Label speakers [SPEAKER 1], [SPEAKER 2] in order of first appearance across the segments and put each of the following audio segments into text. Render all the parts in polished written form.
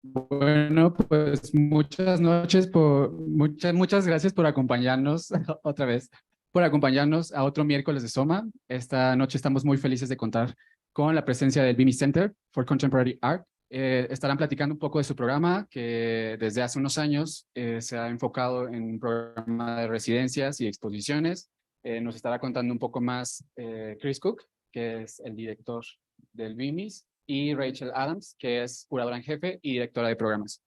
[SPEAKER 1] Bueno, pues muchas gracias por acompañarnos otra vez, por acompañarnos a otro miércoles de SOMA. Esta noche estamos muy felices de contar con la presencia del BEMIS Center for Contemporary Art. Estarán platicando un poco de su programa que desde hace unos años se ha enfocado en un programa de residencias y exposiciones. Nos estará contando un poco más Chris Cook, que es el director del BEMIS, y Rachel Adams, que es curadora en jefe y directora de programas.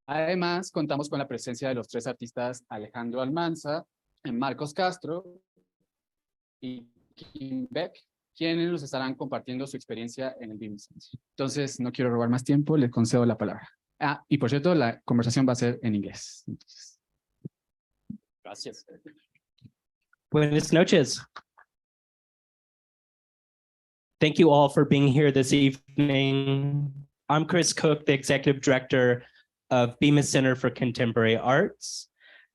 [SPEAKER 1] Además, contamos con la presencia de los tres artistas Alejandro Almanza, Marcos Castro y Kim Beck, quienes nos estarán compartiendo su experiencia en el BEMIS. Entonces, no quiero robar más tiempo, les concedo la palabra. Y por cierto, la conversación va a ser en inglés. Entonces, gracias.
[SPEAKER 2] Buenas noches. Thank you all for being here this evening. I'm Chris Cook, the Executive Director of BEMIS Center for Contemporary Arts.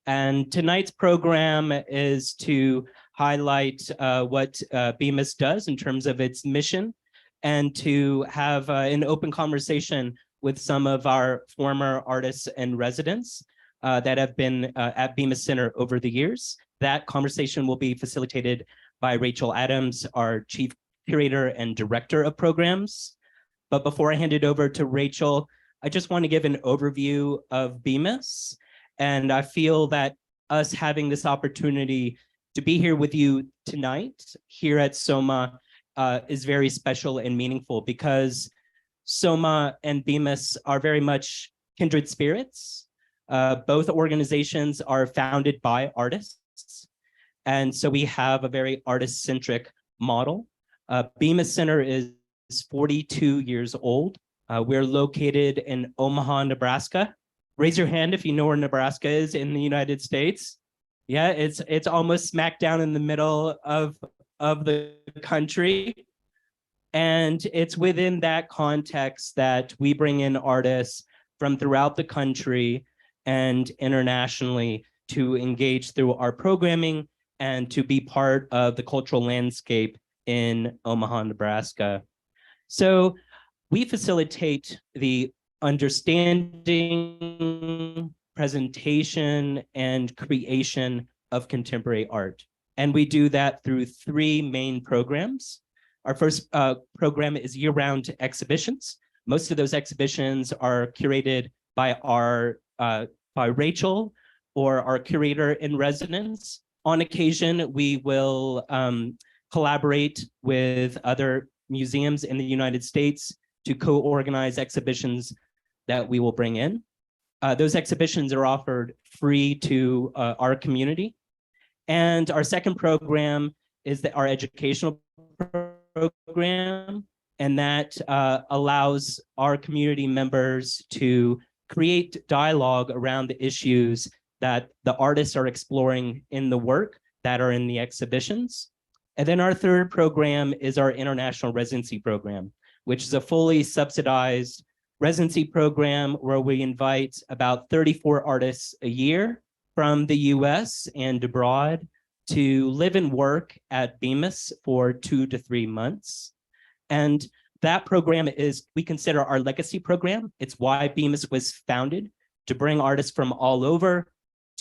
[SPEAKER 2] And tonight's program is to highlight what BEMIS does in terms of its mission, and to have an open conversation with some of our former artists and residents that have been at BEMIS Center over the years. That conversation will be facilitated by Rachel Adams, our Chief Curator and Director of Programs. But before I hand it over to Rachel, I just want to give an overview of BEMIS. And I feel that us having this opportunity to be here with you tonight here at SOMA is very special and meaningful, because SOMA and BEMIS are very much kindred spirits. Both organizations are founded by artists. And so we have a very artist-centric model. BEMIS Center is 42 years old. We're located in Omaha, Nebraska. Raise your hand if you know where Nebraska is in the United States. Yeah, it's almost smack down in the middle of the country. And it's within that context that we bring in artists from throughout the country and internationally to engage through our programming and to be part of the cultural landscape in Omaha, Nebraska. So we facilitate the understanding, presentation, and creation of contemporary art. And we do that through three main programs. Our first program is year-round exhibitions. Most of those exhibitions are curated by by Rachel or our curator in residence. On occasion, we will collaborate with other museums in the United States to co-organize exhibitions that we will bring in. Those exhibitions are offered free to our community. And our second program is our educational program, and that allows our community members to create dialogue around the issues that the artists are exploring in the work that are in the exhibitions. And then our third program is our international residency program, which is a fully subsidized residency program where we invite about 34 artists a year from the US and abroad to live and work at BEMIS for 2 to 3 months. And that program is, we consider, our legacy program. It's why BEMIS was founded, to bring artists from all over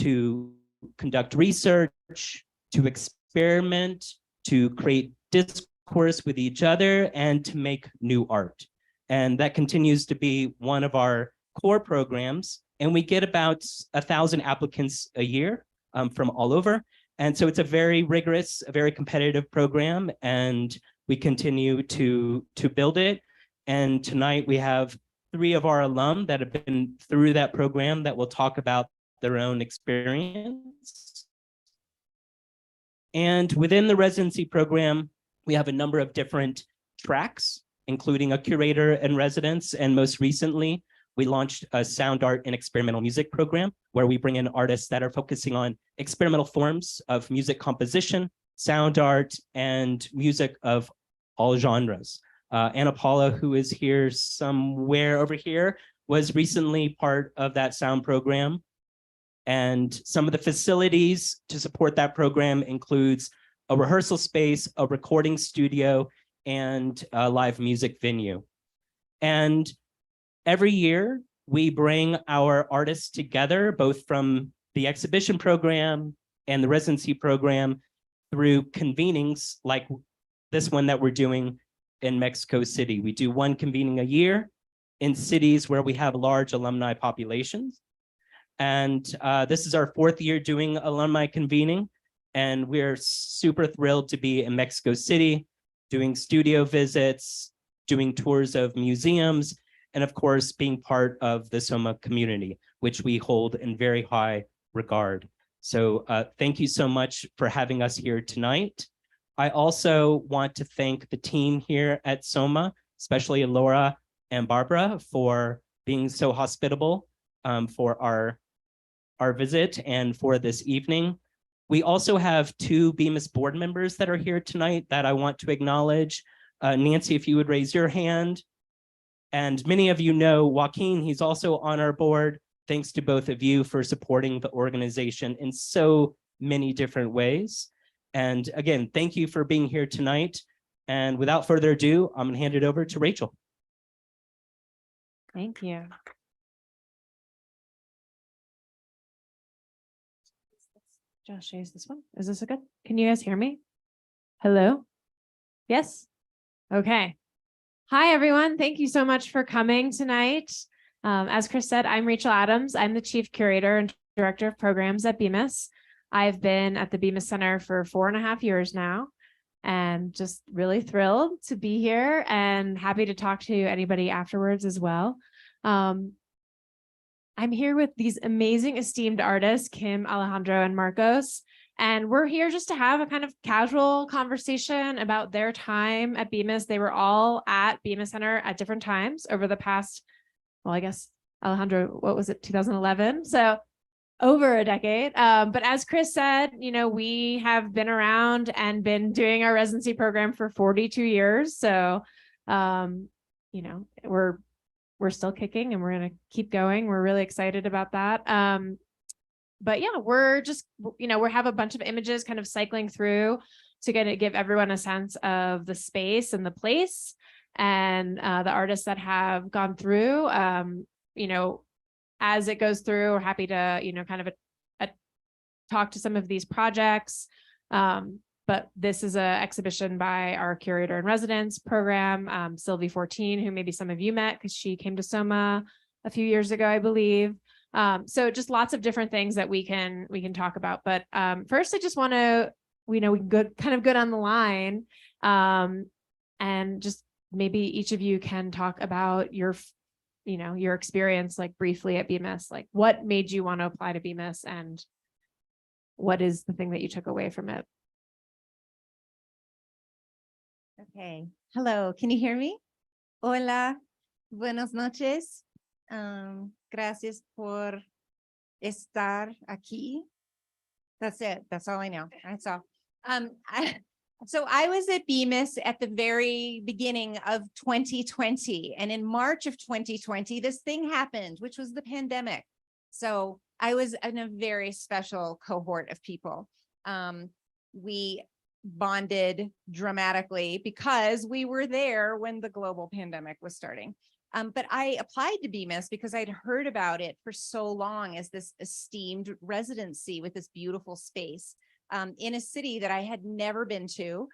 [SPEAKER 2] to conduct research, to experiment, to create discourse with each other, and to make new art. And that continues to be one of our core programs. And we get about 1,000 applicants a year from all over. And so it's a very rigorous, a very competitive program, and we continue to build it. And tonight we have 3 of our alum that have been through that program that will talk about their own experience. And within the residency program, we have a number of different tracks, including a curator in residence. And most recently, we launched a sound art and experimental music program where we bring in artists that are focusing on experimental forms of music composition, sound art, and music of all genres. Anna Paula, who is here somewhere over here, was recently part of that sound program. And some of the facilities to support that program includes a rehearsal space, a recording studio, and a live music venue. And every year we bring our artists together, both from the exhibition program and the residency program, through convenings like this one that we're doing in Mexico City. We do one convening a year in cities where we have large alumni populations. And this is our 4th year doing alumni convening. And we're super thrilled to be in Mexico City, doing studio visits, doing tours of museums, and of course, being part of the SOMA community, which we hold in very high regard. So thank you so much for having us here tonight. I also want to thank the team here at SOMA, especially Laura and Barbara, for being so hospitable for our visit and for this evening. We also have 2 BEMIS board members that are here tonight that I want to acknowledge. Nancy, if you would raise your hand. And many of you know Joaquin, he's also on our board. Thanks to both of you for supporting the organization in so many different ways. And again, thank you for being here tonight. And without further ado, I'm gonna hand it over to Rachel.
[SPEAKER 3] Thank you. Josh, is this one? Is this a good? Can you guys hear me? Hello? Yes? Okay. Hi, everyone. Thank you so much for coming tonight. As Chris said, I'm Rachel Adams. I'm the Chief Curator and Director of Programs at BEMIS. I've been at the BEMIS Center for 4.5 years now, and just really thrilled to be here and happy to talk to anybody afterwards as well. I'm here with these amazing esteemed artists, Kim, Alejandro, and Marcos, and we're here just to have a kind of casual conversation about their time at BEMIS. They were all at BEMIS Center at different times over the past, well, I guess, Alejandro, what was it, 2011? So over a decade. But as Chris said, you know, we have been around and been doing our residency program for 42 years. So, you know, we're still kicking and we're going to keep going. We're really excited about that. But yeah, we're just, you know, we have a bunch of images kind of cycling through to give everyone a sense of the space and the place and the artists that have gone through. You know, as it goes through, we're happy to, you know, kind of talk to some of these projects. But this is an exhibition by our curator in residence program, Sylvie 14, who maybe some of you met because she came to SOMA a few years ago, I believe. So just lots of different things that we can talk about. But first, I just want to, you know, we kind of go down the line, and just maybe each of you can talk about your, you know, your experience, like briefly at BEMIS, like what made you want to apply to BEMIS and what is the thing that you took away from it?
[SPEAKER 4] Okay. Hello. Can you hear me? Hola. Buenas noches. Gracias por estar aquí. That's it. That's all I know. That's all. So I was at BEMIS at the very beginning of 2020, and in March of 2020, this thing happened, which was the pandemic. So I was in a very special cohort of people. We bonded dramatically because we were there when the global pandemic was starting. But I applied to BEMIS because I'd heard about it for so long as this esteemed residency with this beautiful space in a city that I had never been to.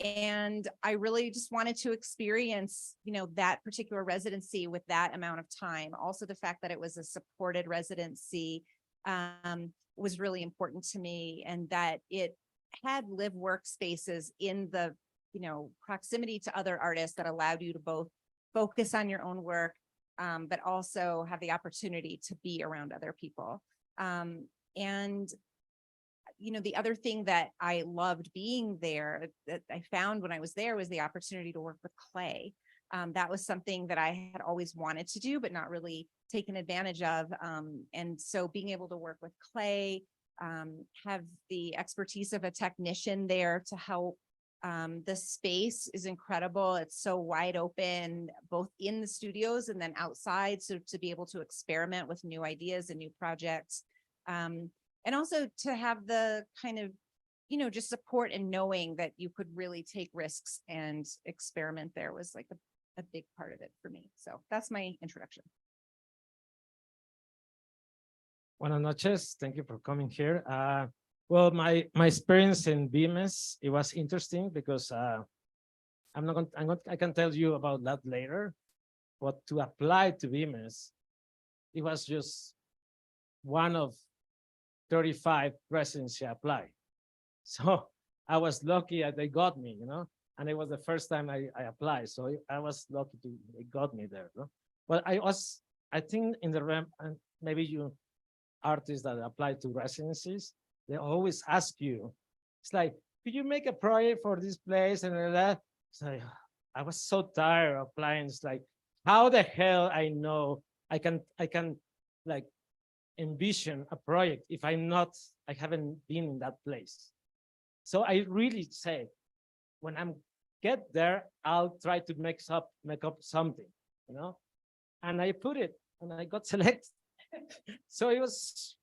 [SPEAKER 4] And I really just wanted to experience, you know, that particular residency with that amount of time. Also, the fact that it was a supported residency was really important to me, and that it had live workspaces in the, you know, proximity to other artists that allowed you to both focus on your own work, but also have the opportunity to be around other people. And, you know, the other thing that I loved being there that I found when I was there was the opportunity to work with clay. That was something that I had always wanted to do, but not really taken advantage of. And so being able to work with clay, have the expertise of a technician there to help. The space is incredible. It's so wide open, both in the studios and then outside. So to be able to experiment with new ideas and new projects. And also to have the kind of just support and knowing that you could really take risks and experiment there was like a big part of it for me. So that's my introduction.
[SPEAKER 5] Buenas noches. Thank you for coming here. Well, my experience in BEMIS, it was interesting because I can tell you about that later. But to apply to BEMIS, it was just one of 35 residency apply. So I was lucky that they got me, and it was the first time I applied. So I was lucky they got me there. But I think in the realm, and maybe you artists that apply to residencies, they always ask you, it's like, could you make a project for this place and that? It's like, I was so tired of applying. It's like, how the hell I know I can like envision a project if I haven't been in that place. So I really say, when I'm get there, I'll try to make up something, and I put it and I got selected. So it was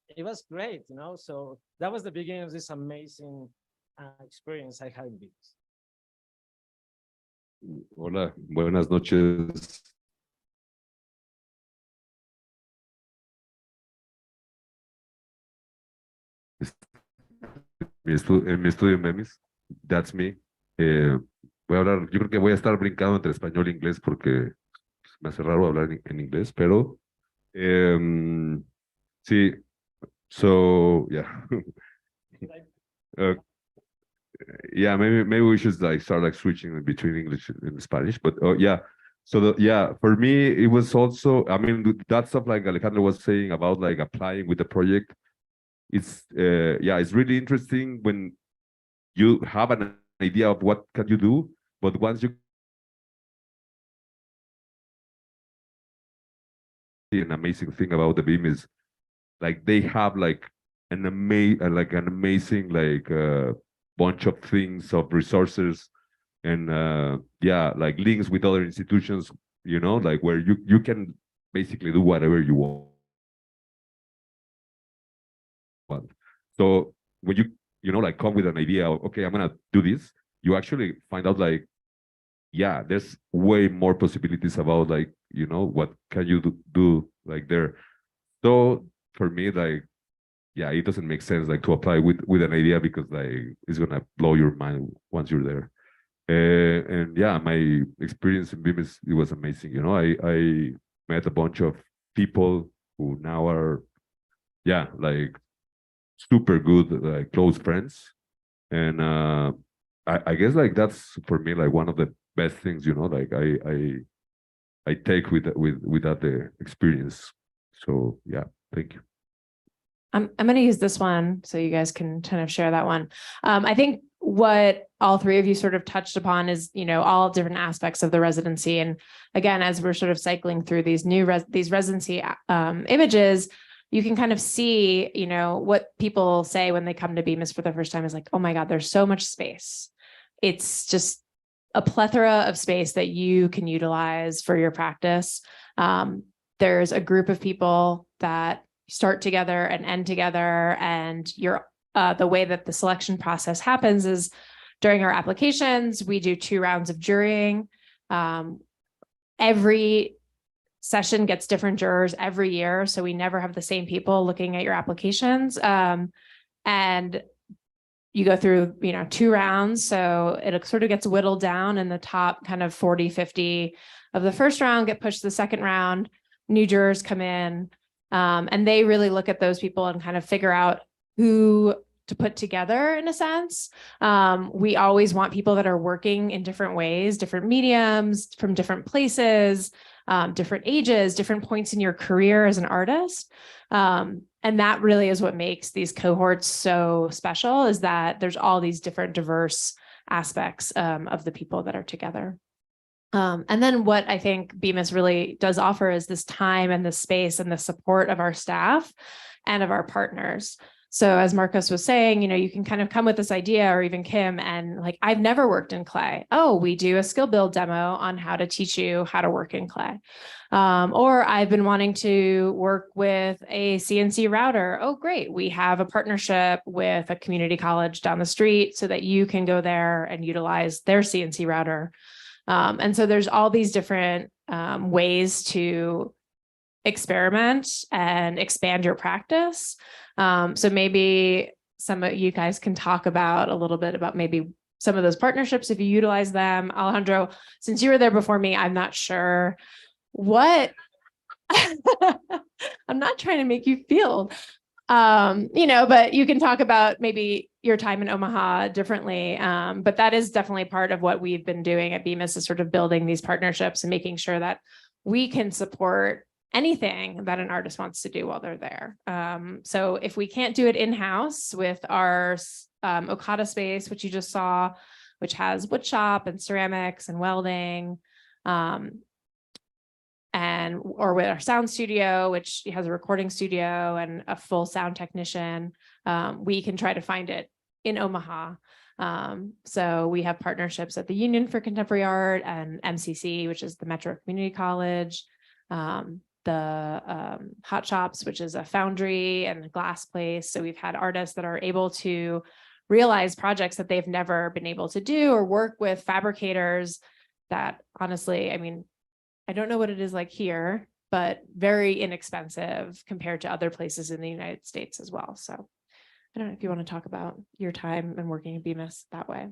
[SPEAKER 5] great, so that was the beginning of this amazing experience I had in BEMIS.
[SPEAKER 6] Hola, buenas noches. En mi estudio en BEMIS, that's me. Voy a hablar, yo creo que voy a estar brincando entre español e inglés porque me hace raro hablar en inglés, pero sí, so yeah. Yeah, maybe we should start switching between English and Spanish, but yeah. So for me, it was also, I mean, that stuff like Alejandro was saying about like applying with the project. It's it's really interesting when you have an idea of what can you do, but once you see an amazing thing about the BEM is like they have like an amazing bunch of things, of resources, and like links with other institutions, like where you can basically do whatever you want. So when you like come with an idea of, okay, I'm gonna do this, you actually find out like, yeah, there's way more possibilities about like, what can you do like there. So for me, like, yeah, it doesn't make sense like to apply with an idea because like it's gonna blow your mind once you're there. And yeah, my experience in BEMIS, it was amazing. I met a bunch of people who now are, like super good, like close friends. And I guess like that's for me like one of the best things, like I take with that experience. So yeah, thank you.
[SPEAKER 3] I'm going to use this one so you guys can kind of share that one. I think what all three of you sort of touched upon is, all different aspects of the residency. And again, as we're sort of cycling through these these residency images, you can kind of see, what people say when they come to BEMIS for the first time is like, oh my God, there's so much space. It's just a plethora of space that you can utilize for your practice. There's a group of people that start together and end together, and the way that the selection process happens is during our applications, we do 2 rounds of jurying. Every session gets different jurors every year, so we never have the same people looking at your applications. And you go through, 2 rounds, so it sort of gets whittled down, and the top kind of 40, 50 of the first round get pushed to the second round. New jurors come in, and they really look at those people and kind of figure out who to put together in a sense. We always want people that are working in different ways, different mediums, from different places, different ages, different points in your career as an artist. And that really is what makes these cohorts so special, is that there's all these different diverse aspects of the people that are together. And then what I think BEMIS really does offer is this time and the space and the support of our staff and of our partners. So as Marcos was saying, you can kind of come with this idea, or even Kim, and like, I've never worked in clay. Oh, we do a skill build demo on how to teach you how to work in clay. Or I've been wanting to work with a CNC router. Oh, great. We have a partnership with a community college down the street so that you can go there and utilize their CNC router. And so there's all these different ways to experiment and expand your practice. So maybe some of you guys can talk about a little bit about maybe some of those partnerships, if you utilize them. Alejandro, since you were there before me, I'm not sure what I'm not trying to make you feel, but you can talk about maybe your time in Omaha differently. But that is definitely part of what we've been doing at BEMIS, is sort of building these partnerships and making sure that we can support anything that an artist wants to do while they're there. So if we can't do it in-house with our Okada space, which you just saw, which has wood shop and ceramics and welding, or with our sound studio, which has a recording studio and a full sound technician, we can try to find it in Omaha. So we have partnerships at the Union for Contemporary Art and MCC, which is the Metro Community College, the Hot Shops, which is a foundry and a glass place. So we've had artists that are able to realize projects that they've never been able to do, or work with fabricators that, honestly, I mean, I don't know what it is like here, but very inexpensive compared to other places in the United States as well. So I don't know if you want to talk about your time and working at BEMIS that way.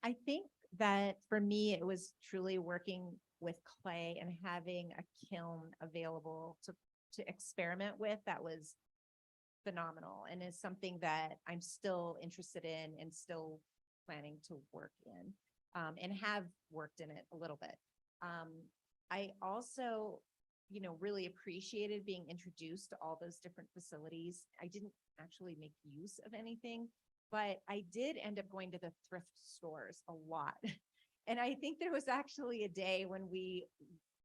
[SPEAKER 4] I think that for me, it was truly working with clay and having a kiln available to experiment with. That was phenomenal, and is something that I'm still interested in and still planning to work in, and have worked in it a little bit. I also, really appreciated being introduced to all those different facilities. I didn't actually make use of anything, but I did end up going to the thrift stores a lot. And I think there was actually a day when we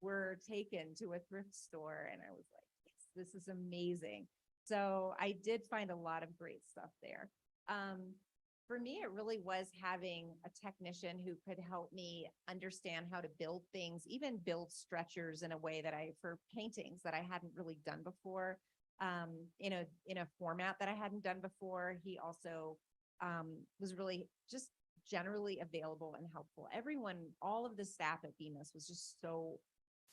[SPEAKER 4] were taken to a thrift store, and I was like, yes, this is amazing. So I did find a lot of great stuff there. For me, it really was having a technician who could help me understand how to build things, even build stretchers in a way that for paintings that I hadn't really done before, in a format that I hadn't done before. He also was really just generally available and helpful. Everyone, all of the staff at BEMIS was just so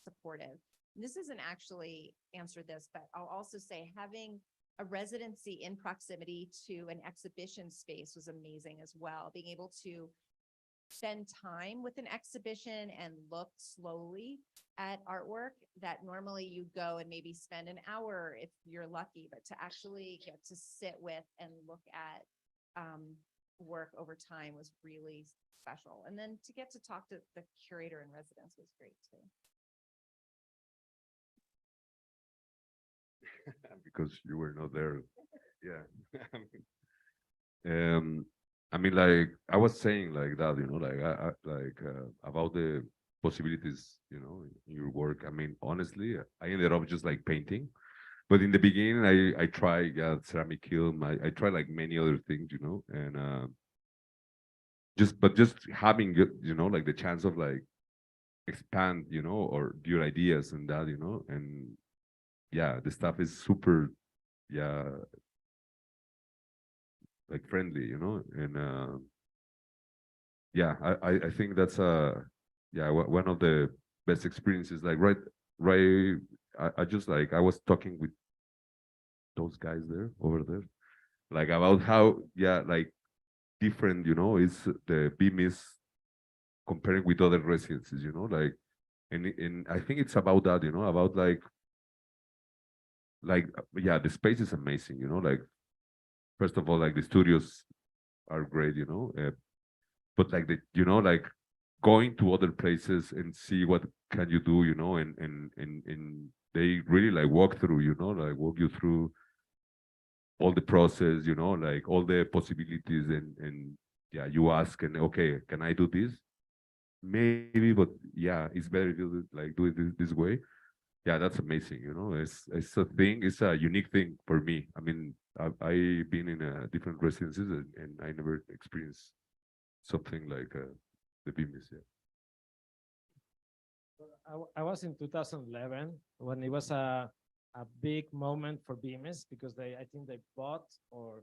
[SPEAKER 4] supportive. And this doesn't actually answer this, but I'll also say having a residency in proximity to an exhibition space was amazing as well. Being able to spend time with an exhibition and look slowly at artwork that normally you go and maybe spend an hour if you're lucky, but to actually get to sit with and look at work over time was really special. And then to get to talk to the curator in residence was great too.
[SPEAKER 6] Because you were not there. Yeah. I mean, like I was saying like that, about the possibilities, in your work. I mean, honestly, I ended up just like painting, but in the beginning, I tried ceramic kiln. I tried like many other things, and just having like the chance of like expand, or your ideas and that, and yeah, the stuff is super, like friendly, and yeah, I think that's one of the best experiences. Like I just like I was talking with those guys over there, like about how like different, is the BEMIS comparing with other residencies, like, and I think it's about that, about like the space is amazing, like first of all, like the studios are great, but like like going to other places and see what can you do, and they really like walk you through all the process, like all the possibilities, and yeah, you ask, and okay, can I do this? Maybe, but yeah, it's better to like do it this way. yeah, that's amazing. It's a thing. It's a unique thing for me. I mean, I've been in different residences, and I never experienced something like the BEMIS. Yeah.
[SPEAKER 5] I was in 2011 when it was a big moment for BEMIS because I think they bought or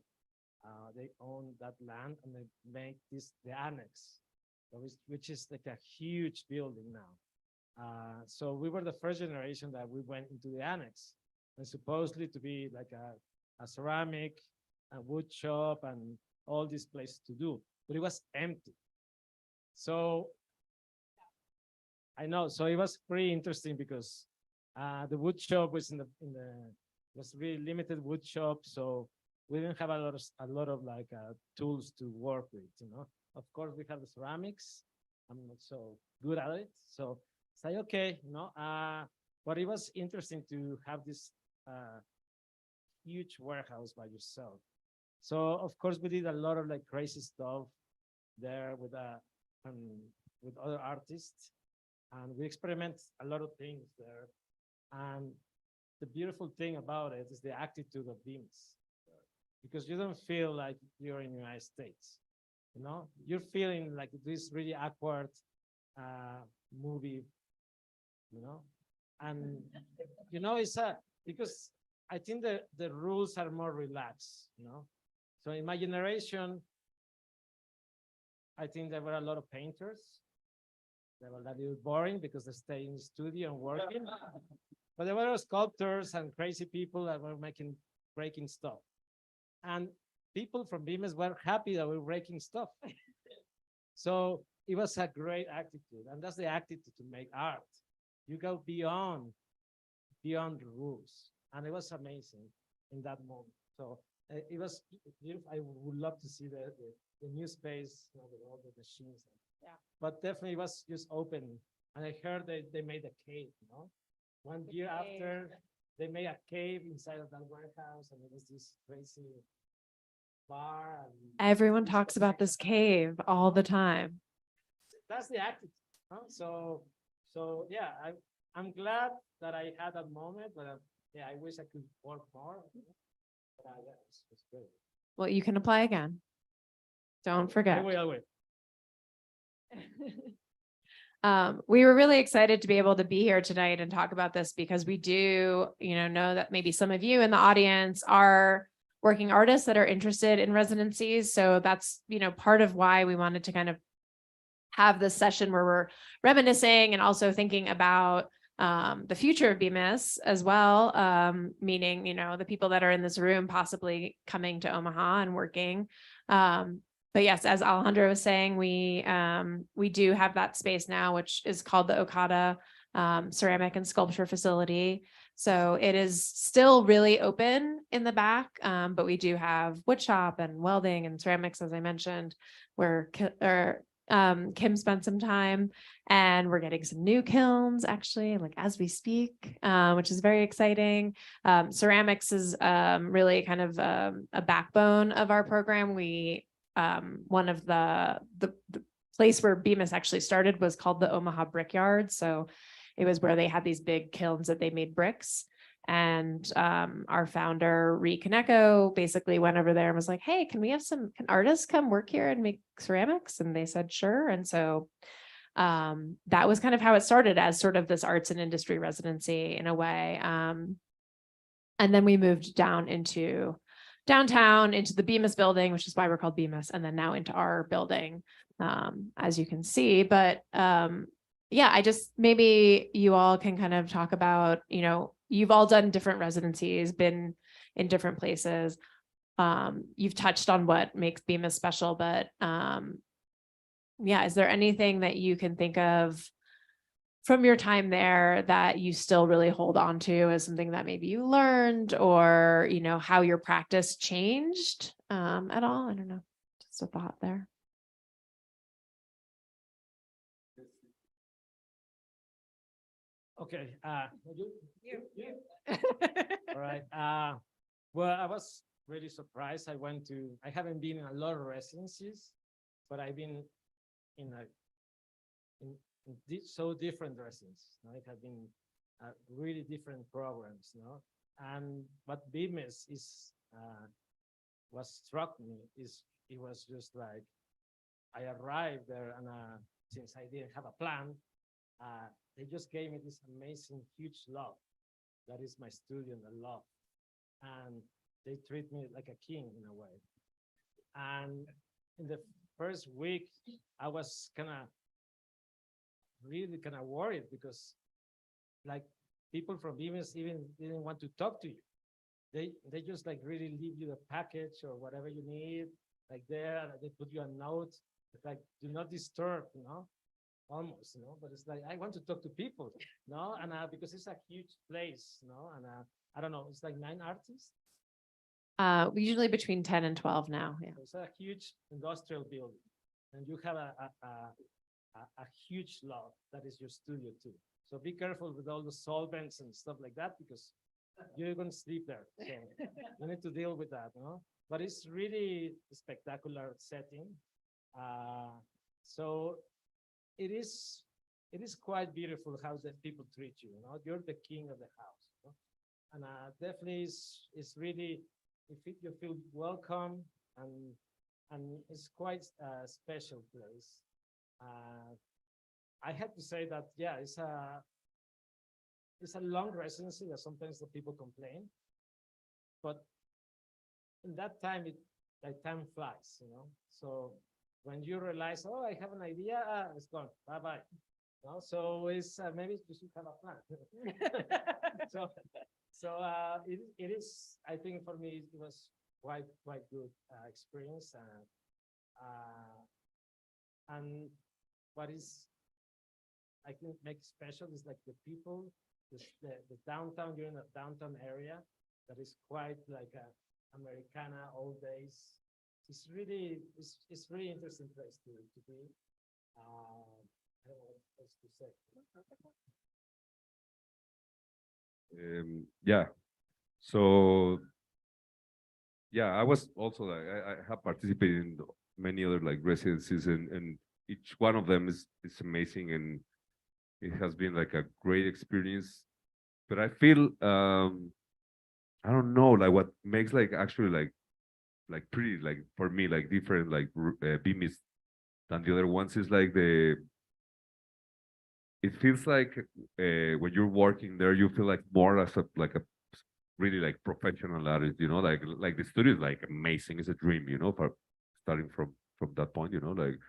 [SPEAKER 5] they own that land and they make the annex, which is like a huge building now. So we were the first generation that we went into the annex, and supposedly to be like a ceramic, a wood shop, and all these places to do, but it was empty. So I know, so it was pretty interesting because the wood shop was was really limited wood shop, so we didn't have a lot of like tools to work with, Of course, we have the ceramics. I'm not so good at it, so say okay, but it was interesting to have this huge warehouse by yourself. So of course we did a lot of like crazy stuff there with other artists, and we experiment a lot of things there. And the beautiful thing about it is the attitude of BEMIS, because you don't feel like you're in the United States, you're feeling like this really awkward movie, and it's because I think the rules are more relaxed, So in my generation, I think there were a lot of painters. They were a little boring because they stay in the studio and working. But there were sculptors and crazy people that were breaking stuff. And people from BEMIS were happy that we were breaking stuff. So it was a great attitude. And that's the attitude to make art. You go beyond the rules. And it was amazing in that moment. So it was beautiful. I would love to see the new space, with all the machines. Yeah. But definitely it was just open. And I heard they made a cave, 1 year after, they made a cave inside of that warehouse, and it was this crazy bar.
[SPEAKER 3] Everyone talks about this cave all the time.
[SPEAKER 5] That's the attitude. So yeah, I'm glad that I had that moment, but yeah, I wish I could work more. But it's great.
[SPEAKER 3] Well, you can apply again. Don't forget.
[SPEAKER 5] I will.
[SPEAKER 3] We were really excited to be able to be here tonight and talk about this because we do, know that maybe some of you in the audience are working artists that are interested in residencies. So that's, part of why we wanted to kind of have this session where we're reminiscing and also thinking about the future of BEMIS as well, meaning, the people that are in this room possibly coming to Omaha and working. But yes, as Alejandro was saying, we do have that space now, which is called the Okada Ceramic and Sculpture Facility. So it is still really open in the back, but we do have wood shop and welding and ceramics, as I mentioned, where Kim spent some time, and we're getting some new kilns actually, like as we speak, which is very exciting. Ceramics is really kind of a backbone of our program. One of the place where BEMIS actually started was called the Omaha Brickyard. So it was where they had these big kilns that they made bricks. And our founder, Ree Kaneko, basically went over there and was like, hey, can artists come work here and make ceramics? And they said, sure. And so that was kind of how it started, as sort of this arts and industry residency in a way. And then we moved down into downtown, into the BEMIS building, which is why we're called BEMIS, and then now into our building, as you can see. But yeah, maybe you all can kind of talk about, you've all done different residencies, been in different places. You've touched on what makes BEMIS special, but yeah, is there anything that you can think of from your time there that you still really hold on to as something that maybe you learned, or, how your practice changed at all? I don't know, just a thought there.
[SPEAKER 5] Okay. All right. Well, I was really surprised. I haven't been in a lot of residencies, but I've been in so different residencies. I have been really different programs, And what BEMIS is, what struck me is it was just like, I arrived there and since I didn't have a plan, they just gave me this amazing, huge love. That is my studio and the love. And they treat me like a king in a way. And in the first week, I was really worried because like people from BEMIS even didn't want to talk to you. They just like really leave you the package or whatever you need, like there, they put you a note, it's like, do not disturb, almost, but it's like, I want to talk to people, and because it's a huge place, and I don't know, it's like 9 artists.
[SPEAKER 3] Usually between 10 and 12 now. Yeah.
[SPEAKER 5] So it's a huge industrial building, and you have a huge lot that is your studio too. So be careful with all the solvents and stuff like that because you're going to sleep there. So you need to deal with that, But it's really a spectacular setting. So it is quite beautiful how the people treat you. You're the king of the house, and definitely it's really you feel welcome and it's quite a special place. I have to say that it's a long residency that sometimes the people complain, but in that time time flies, So when you realize, oh, I have an idea, it's gone, bye-bye. So it's maybe you should have a plan. so it is, I think for me, it was quite good experience. And what is, I think, makes special is like the people, the downtown, you're in a downtown area that is quite like a Americana old days. It's really interesting place to be. I don't know what else to say.
[SPEAKER 6] Yeah. So yeah, I was also like I have participated in many other like residencies, and each one of them is amazing, and it has been like a great experience. But I feel I don't know, like what makes like actually like pretty like for me like different like BEMIS than the other ones is like it feels like when you're working there you feel like more as a really like professional artist, like the studio is like amazing, it's a dream, for starting from that point, like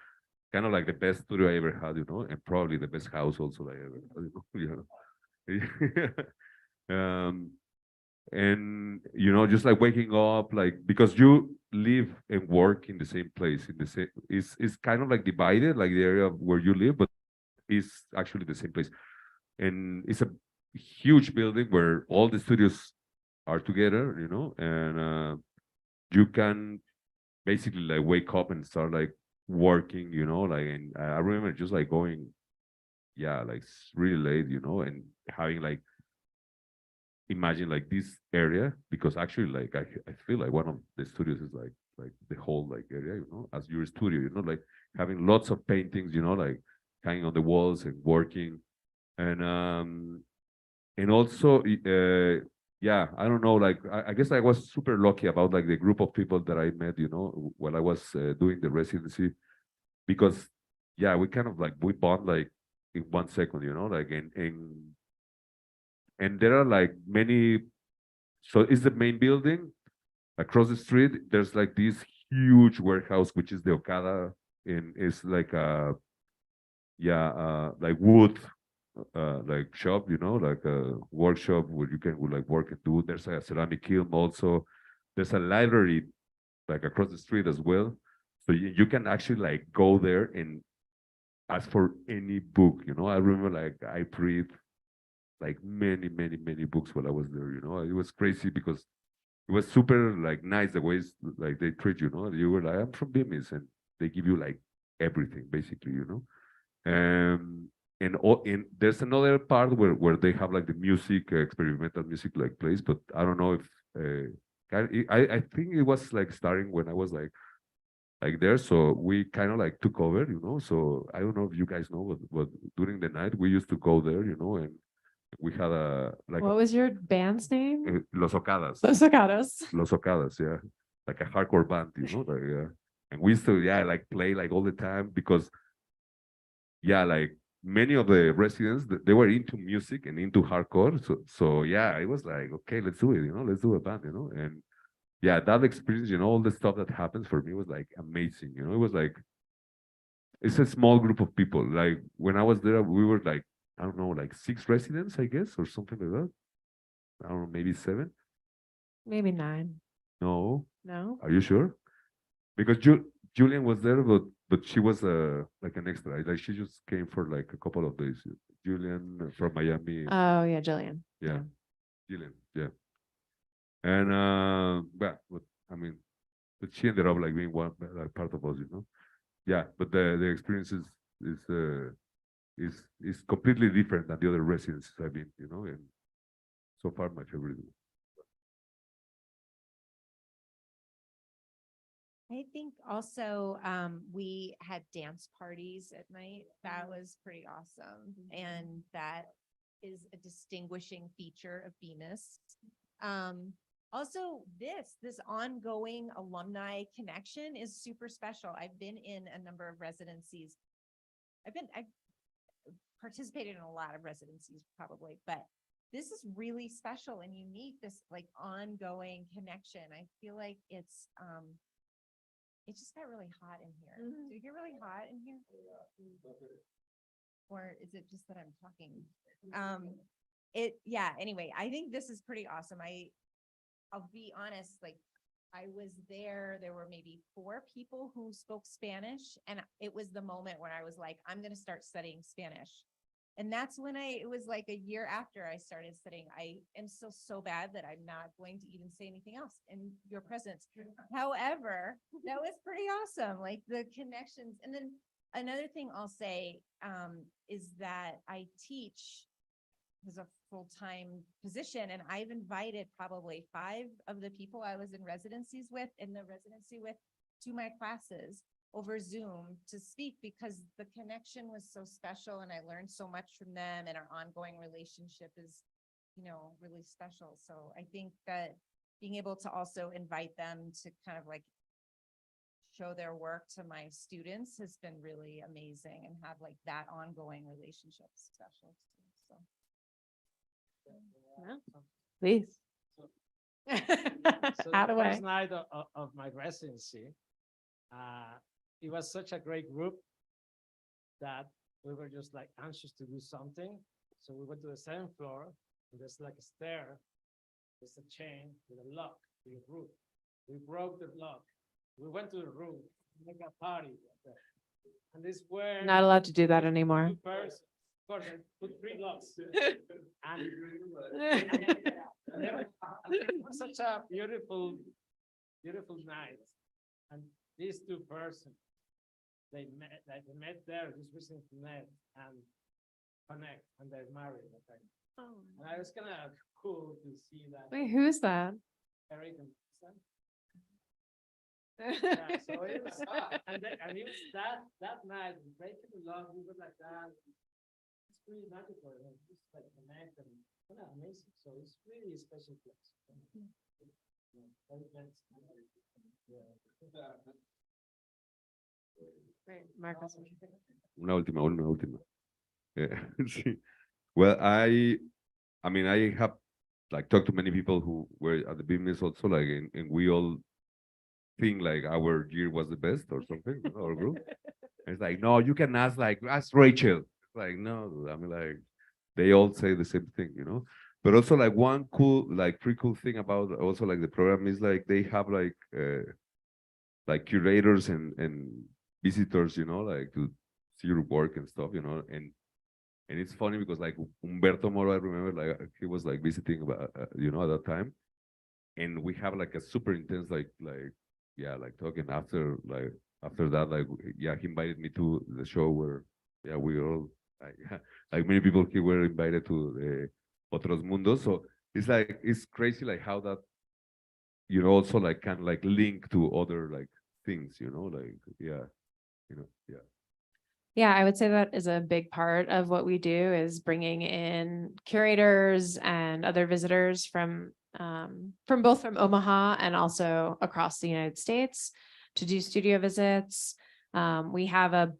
[SPEAKER 6] kind of like the best studio I ever had, and probably the best house also that I ever had, and just like waking up, like because you live and work in the same place, in the same, it's kind of like divided, like the area where you live, but it's actually the same place, and it's a huge building where all the studios are together, and you can basically like wake up and start like working, like, and I remember just like going, like really late, and having like imagine like this area, because actually like I feel like one of the studios is like the whole like area, as your studio, like having lots of paintings, like hanging on the walls and working, and also I don't know, like I guess I was super lucky about like the group of people that I met, while I was doing the residency, because we kind of like we bond like in 1 second, like and there are like many, so it's the main building. Across the street there's like this huge warehouse which is the Okada, and it's like a like wood like shop, like a workshop where you can like work and do. There's a ceramic kiln also. There's a library like across the street as well, so you can actually like go there and ask for any book. I remember like I read like many books while I was there. It was crazy because it was super like nice the ways like they treat you. You were like, I'm from BEMIS, and they give you like everything basically. And there's another part where they have like the music, experimental music like place, but I don't know if I think it was like starting when I was like there, so we kind of like took over, so I don't know if you guys know, but during the night we used to go there, and We had a like
[SPEAKER 3] What was your band's name?
[SPEAKER 6] Los Okadas.
[SPEAKER 3] Los Sacados.
[SPEAKER 6] Los Okadas, yeah, like a hardcore band, like, and we used to, like play like all the time because, like many of the residents, they were into music and into hardcore, so yeah, it was like, okay, let's do it, let's do a band, and that experience, all the stuff that happens for me was like amazing, it was like, it's a small group of people. Like when I was there, we were like, I don't know, like 6 residents, I guess, or something like that. I don't know, maybe 7.
[SPEAKER 3] Maybe 9.
[SPEAKER 6] No.
[SPEAKER 3] No?
[SPEAKER 6] Are you sure? Because Julian was there, but she was like an extra. Like she just came for like a couple of days. Julian from Miami.
[SPEAKER 3] Oh, yeah, Jillian.
[SPEAKER 6] Yeah. Julian, yeah. And but I mean, but she ended up like being one like part of us, Yeah, but the experience is completely different than the other residences I've been, and so far my favorite.
[SPEAKER 4] I think also we had dance parties at night. That was pretty awesome. And that is a distinguishing feature of BEMIS. Also, this ongoing alumni connection is super special. I've been in a number of residencies. I've participated in a lot of residencies probably, but this is really special and unique, this like ongoing connection. I feel like it just got really hot in here. Did it get really hot in here? Or is it just that I'm talking? Anyway, I think this is pretty awesome. I'll be honest, like I was there were maybe 4 people who spoke Spanish, and it was the moment when I was like, I'm going to start studying Spanish. And that's when it was like a year after I started studying. I am still so bad that I'm not going to even say anything else in your presence. However, that was pretty awesome. Like the connections. And then another thing I'll say is that I teach as a full-time position, and I've invited probably 5 of the people I was in residency with to my classes over Zoom to speak, because the connection was so special and I learned so much from them, and our ongoing relationship is, really special. So I think that being able to also invite them to kind of like show their work to my students has been really amazing, and have like that ongoing relationship special too. So.
[SPEAKER 3] Please.
[SPEAKER 5] So
[SPEAKER 3] Out
[SPEAKER 5] the
[SPEAKER 3] of way.
[SPEAKER 5] first night of my residency, it was such a great group that we were just like anxious to do something. So we went to the 7th floor, and there's like a stair, there's a chain with a lock, with a roof. We broke the lock. We went to the room, make a party. And this were
[SPEAKER 3] Not allowed to do that anymore.
[SPEAKER 5] 2 persons. Of course, I put 3 locks. And it was such a beautiful night. And these 2 persons, they met there, just recently met and connect, and they're married. Okay.
[SPEAKER 3] Oh.
[SPEAKER 5] And I was kind of cool to see that.
[SPEAKER 3] Wait, who's that?
[SPEAKER 5] Eric and son. Yeah, so it was, and it was that night, breaking the lock, we were like that. It's pretty magical, and just like connect and amazing. So it's really a special place.
[SPEAKER 3] Great, Marcos.
[SPEAKER 6] Una última. Sí. Well, I mean, I have like talked to many people who were at the BEMIS also, like, and we all think like our year was the best or something, our group. And it's like, no, you can ask Rachel. It's like, no, I mean, like, they all say the same thing, But also, like, one cool, like, pretty cool thing about also like the program is like they have like curators and visitors, like to see your work and stuff, and it's funny because like Humberto Moro, I remember like he was like visiting, at that time, and we have like a super intense like talking after that, like he invited me to the show where we all like many people here were invited to the Otros Mundos, so it's crazy like how that also like can like link to other like things, like
[SPEAKER 3] Yeah, I would say that is a big part of what we do is bringing in curators and other visitors from both from Omaha and also across the United States to do studio visits. We have a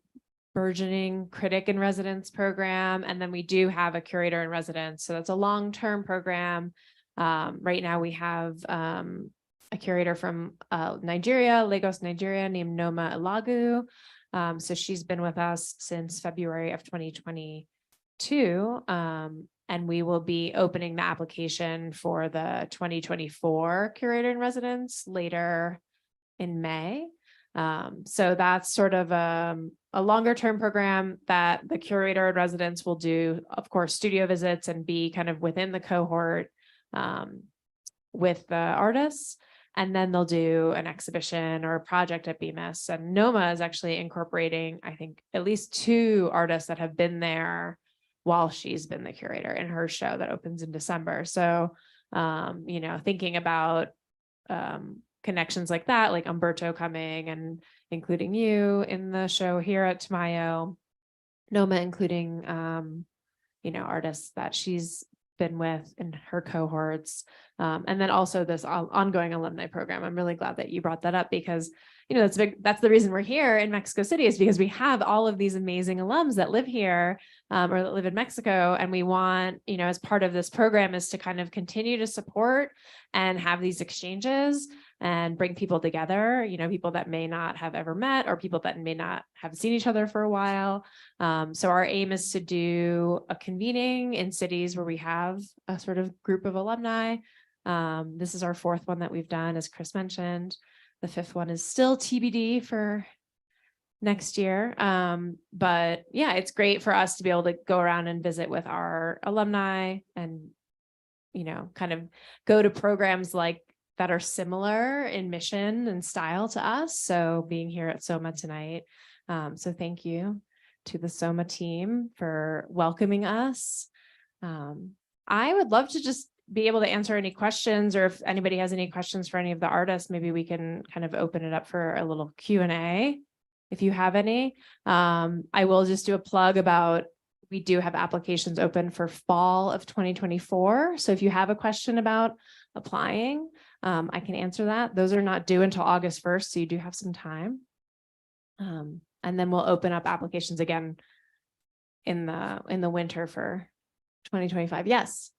[SPEAKER 3] burgeoning critic in residence program, and then we do have a curator in residence. So that's a long-term program. Right now we have a curator from Nigeria, Lagos, Nigeria, named Noma Ilagu. So she's been with us since February of 2022. And we will be opening the application for the 2024 curator in residence later in May. So that's sort of a longer term program that the curator in residence will do, of course, studio visits and be kind of within the cohort with the artists. And then they'll do an exhibition or a project at BEMIS. And Noma is actually incorporating, I think, at least 2 artists that have been there while she's been the curator in her show that opens in December. So, you know, thinking about connections like that, like Umberto coming and including you in the show here at Tamayo, Noma including, you know, artists that she's been with in her cohorts. And then also this ongoing alumni program. I'm really glad that you brought that up because, you know, that's the reason we're here in Mexico City is because we have all of these amazing alums that live here or that live in Mexico. And we want, you know, as part of this program is to kind of continue to support and have these exchanges and bring people together, you know, people that may not have ever met or people that may not have seen each other for a while. So our aim is to do a convening in cities where we have a sort of group of alumni. This is our 4th one that we've done, as Chris mentioned. The 5th one is still TBD for next year. But yeah, it's great for us to be able to go around and visit with our alumni and, you know, kind of go to programs like that are similar in mission and style to us. So being here at SOMA tonight. So thank you to the SOMA team for welcoming us. I would love to just be able to answer any questions, or if anybody has any questions for any of the artists, maybe we can kind of open it up for a little Q&A if you have any. I will just do a plug about, we do have applications open for fall of 2024. So if you have a question about applying, I can answer that. Those are not due until August 1st, so you do have some time. And then we'll open up applications again in the winter for 2025. Yes.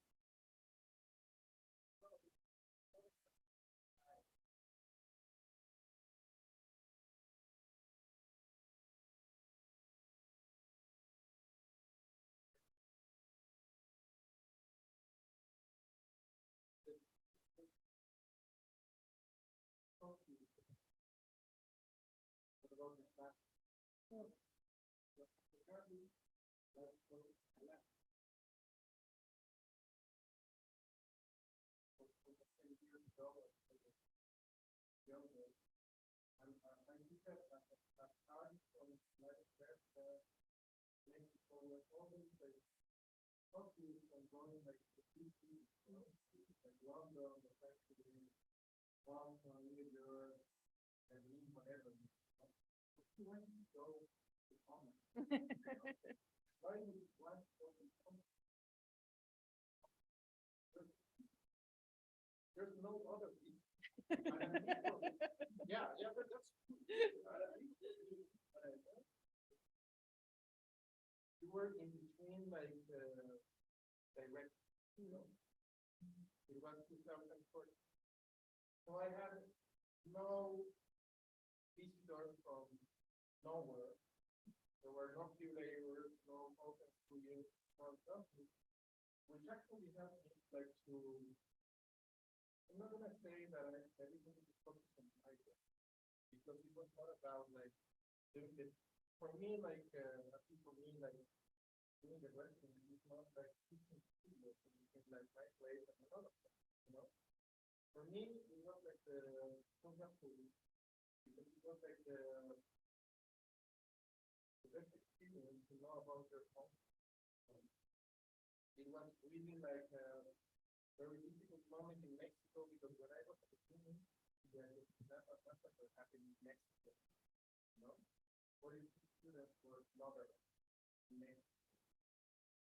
[SPEAKER 7] There's no other yeah, but that's you were in between like direct, you know, it was 2004. So I had no visitors from nowhere. There were no curators, no open studios, no something, which actually helped me like to. I'm not gonna say that I didn't focus on idea because it was not about like doing it for me, like I think for me, like doing the wrestling is not like teaching studios and you can like my place and another place, you know. For me, it was like the program because it was like the best experience to know about your home. It was really like very difficult moment in Mexico because when I was at the beginning, that happened in Mexico, you know. What is students were another name.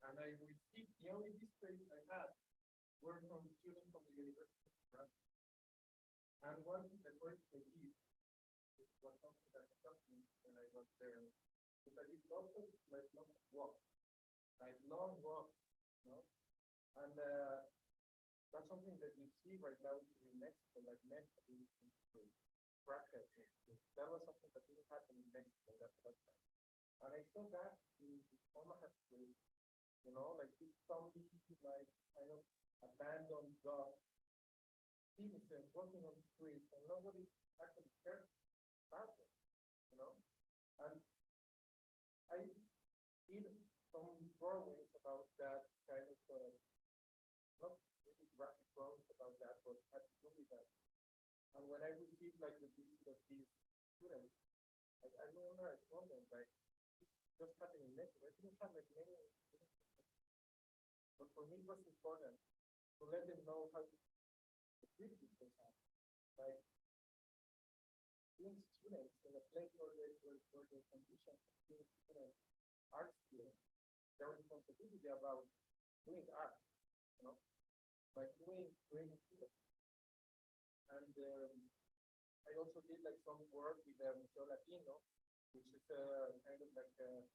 [SPEAKER 7] And I received, the only districts I had were from students from the University of Nebraska. And one of the first I did was something that struck me when I was there. Because I did lots of like long walks, you know. And that's something that you see right now in Mexico, like mentally practice. That was something that didn't happen in Mexico that time. And I saw that in Omaha Street, you know, like this zombie, like kind of abandoned dog, citizens walking on the streets, and nobody actually cared about it, you know. And I did some drawings about that kind of, not really graphic drawings about that, but had to do with that. And when I received like the visit of these students, I remember I told them like, just happening in Mexico. I didn't have like many, but for me it was important to let them know how the activities they have. Like being students in a place where the conditions of being students are students, their responsibility about doing art, you know, like doing theater. And I also did like some work with the Museo Latino, which is kind of like a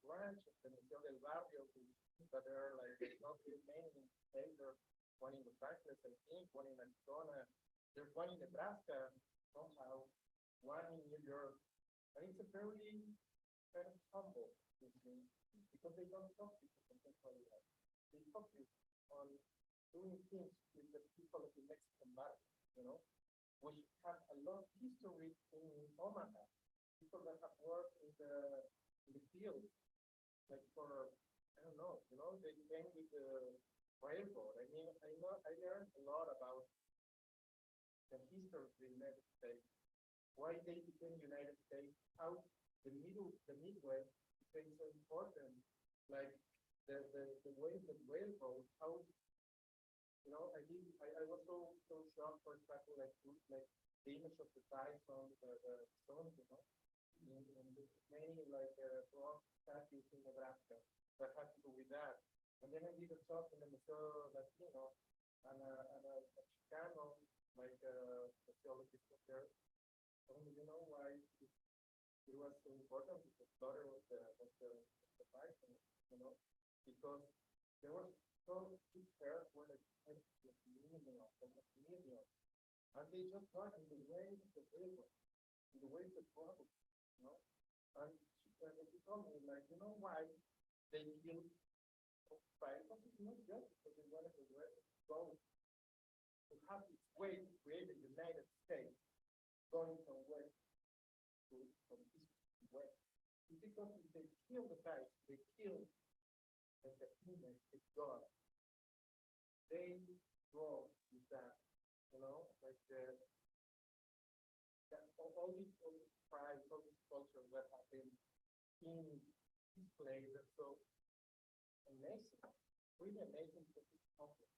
[SPEAKER 7] branch of the Museo del Barrio, that there are like not really many in the state. There's one in Los Angeles, I think, one in Arizona, there's one in Nebraska, somehow, one in New York. And it's a very kind of humble thing, because they don't focus on contemporary art. They focus on doing things with the people of the Mexican market, you know, which have a lot of history in Omaha. People that have worked in the field, like for, I don't know, you know, they came with the railroad. I mean, I learned a lot about the history of the United States, why they became United States, how the Midwest became so important, like the way the railroad, how, you know, I was so shocked, for example, like the image of the ties on the stones, you know, in many like bronze statues in Nebraska that had to do with that. And then I did a talk in the Museo Latino, and a Chicano, like a sociologist there, told me, you know, why it was so important with the daughter of the bison, you know, because there was so big hair were like million, almost million, and they just got in the way of the railroad, in the way of the product, you know. And she told me, like, you know why they killed bison? It's not just because they wanted the railroad to go to have its way to create the United States, going from west from east to west. It's because if they kill the guys, they kill the human, the God. They grow with that, you know, like all these tribes, all these cultures that have been in this place are so amazing, really amazing for this conflict,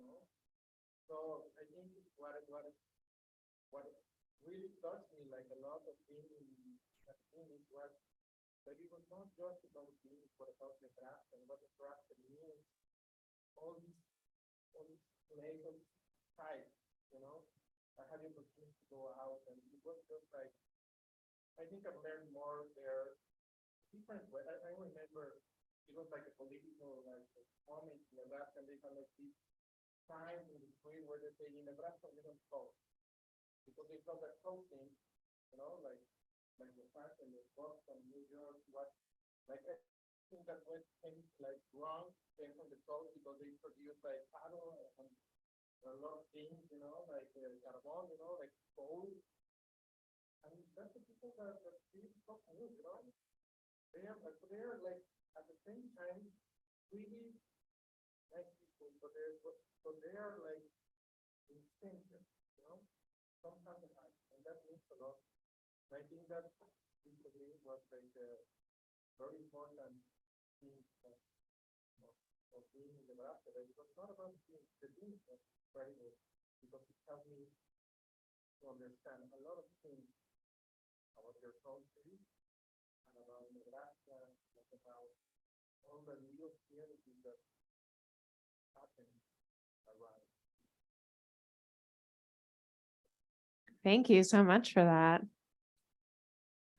[SPEAKER 7] you know. So I think what really touched me like a lot of being was that it was not just about being, but about Nebraska and what Nebraska means. All these places, all these sites, you know. I had the opportunity to go out, and it was just like, I think I've learned more there. Different way. I remember it was like a political like moment in Nebraska, and they had like these signs in the street where they say in Nebraska we don't vote, because they felt that voting, you know, like Los Angeles, Boston, New York, what, like everything that went like wrong came from the coast, because they produced like cattle and a lot of things, you know, like carbon, you know, like coal. And that's the people that really talk to you, you know. They are like at the same time really nice people, but they are like instinctive, you know, sometimes high, and that means a lot. And I think that this for me was like a very important thing of being in Nebraska. That it was not about the things that very good, because it helped me to understand a lot of things about your country and about Nebraska, and about all the little communities that happen around.
[SPEAKER 3] Thank you so much for that.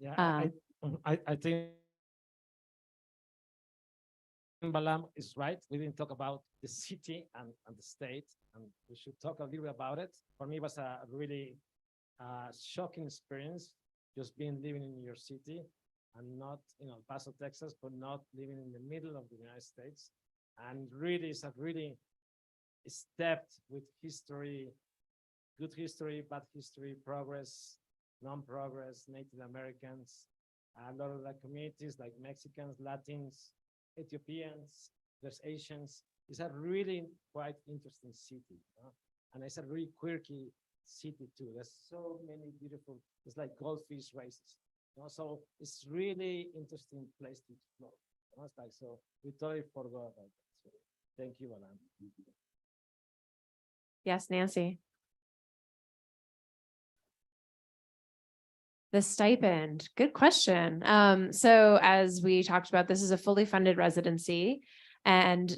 [SPEAKER 5] Yeah, I think Balam is right. We didn't talk about the city and the state, and we should talk a little bit about it. For me, it was a really shocking experience, just being living in your city and not in El Paso, Texas, but not living in the middle of the United States. And really, it's a really stepped with history, good history, bad history, progress, non-progress, Native Americans, a lot of the communities like Mexicans, Latins, Ethiopians, there's Asians. It's a really quite interesting city, and it's a really quirky city too. There's so many beautiful, it's like goldfish races. So it's really interesting place to explore. It's like, so we totally forgot about that. So thank you, Alan.
[SPEAKER 3] Yes, Nancy. The stipend, good question. So as we talked about, this is a fully funded residency. And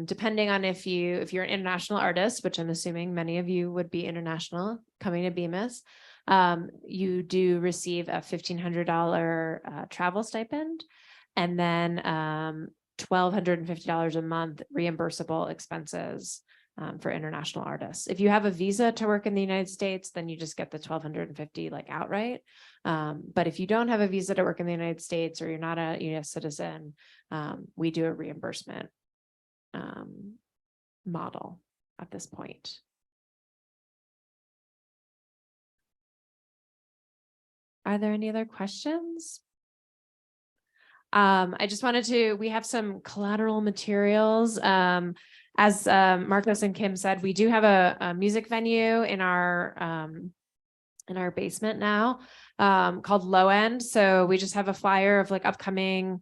[SPEAKER 3] depending on if you're an international artist, which I'm assuming many of you would be international coming to BEMIS, you do receive a $1,500 travel stipend, and then $1,250 a month reimbursable expenses for international artists. If you have a visa to work in the United States, then you just get the $1,250 like outright. But if you don't have a visa to work in the United States, or you're not a US citizen, we do a reimbursement model at this point. Are there any other questions? I just wanted to, we have some collateral materials. As Marcos and Kim said, we do have a music venue in our basement now, called Low End. So we just have a flyer of like upcoming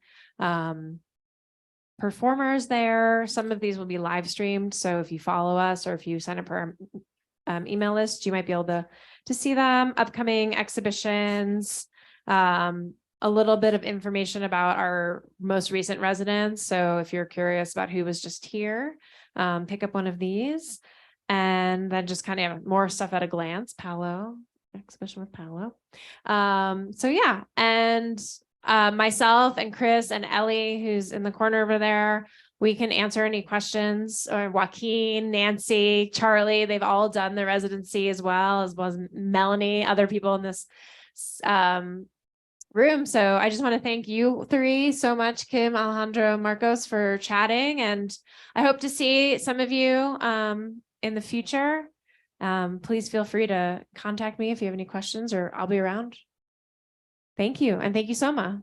[SPEAKER 3] performers there. Some of these will be live streamed. So if you follow us or if you sign up for our email list, you might be able to see them. Upcoming exhibitions, a little bit of information about our most recent residents. So if you're curious about who was just here, pick up one of these, and then just kind of more stuff at a glance. Paolo, exhibition with Paolo. So yeah, and myself and Chris and Ellie, who's in the corner over there, we can answer any questions, or Joaquin, Nancy, Charlie, they've all done the residency as well as Melanie, other people in this room. So I just want to thank you three so much, Kim, Alejandro, Marcos, for chatting. And I hope to see some of you in the future. Please feel free to contact me if you have any questions, or I'll be around. Thank you. And thank you, Soma.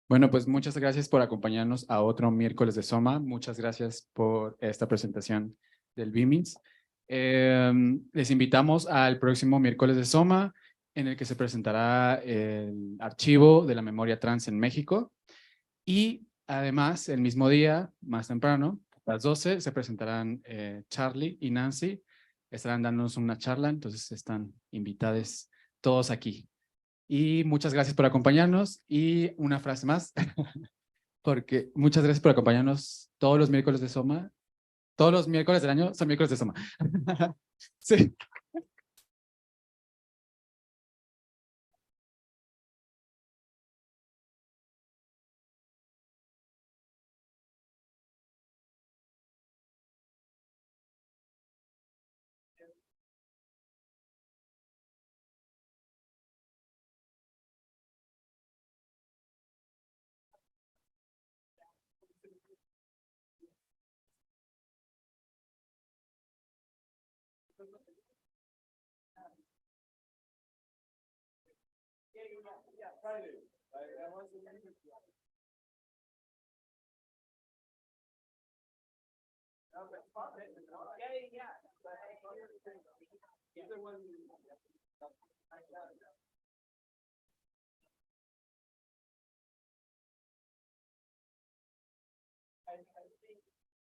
[SPEAKER 1] Bueno, pues muchas gracias por acompañarnos a otro miércoles de SOMA. Muchas gracias por esta presentación del BEMIS. Les invitamos al próximo miércoles de SOMA, en el que se presentará el archivo de la memoria trans en México. Y además, el mismo día, más temprano, a las 12, se presentarán Charlie y Nancy. Estarán dándonos una charla, entonces están invitados todos aquí. Y muchas gracias por acompañarnos. Y una frase más, porque muchas gracias por acompañarnos todos los miércoles de SOMA. Todos los miércoles del año son miércoles de SOMA. Sí.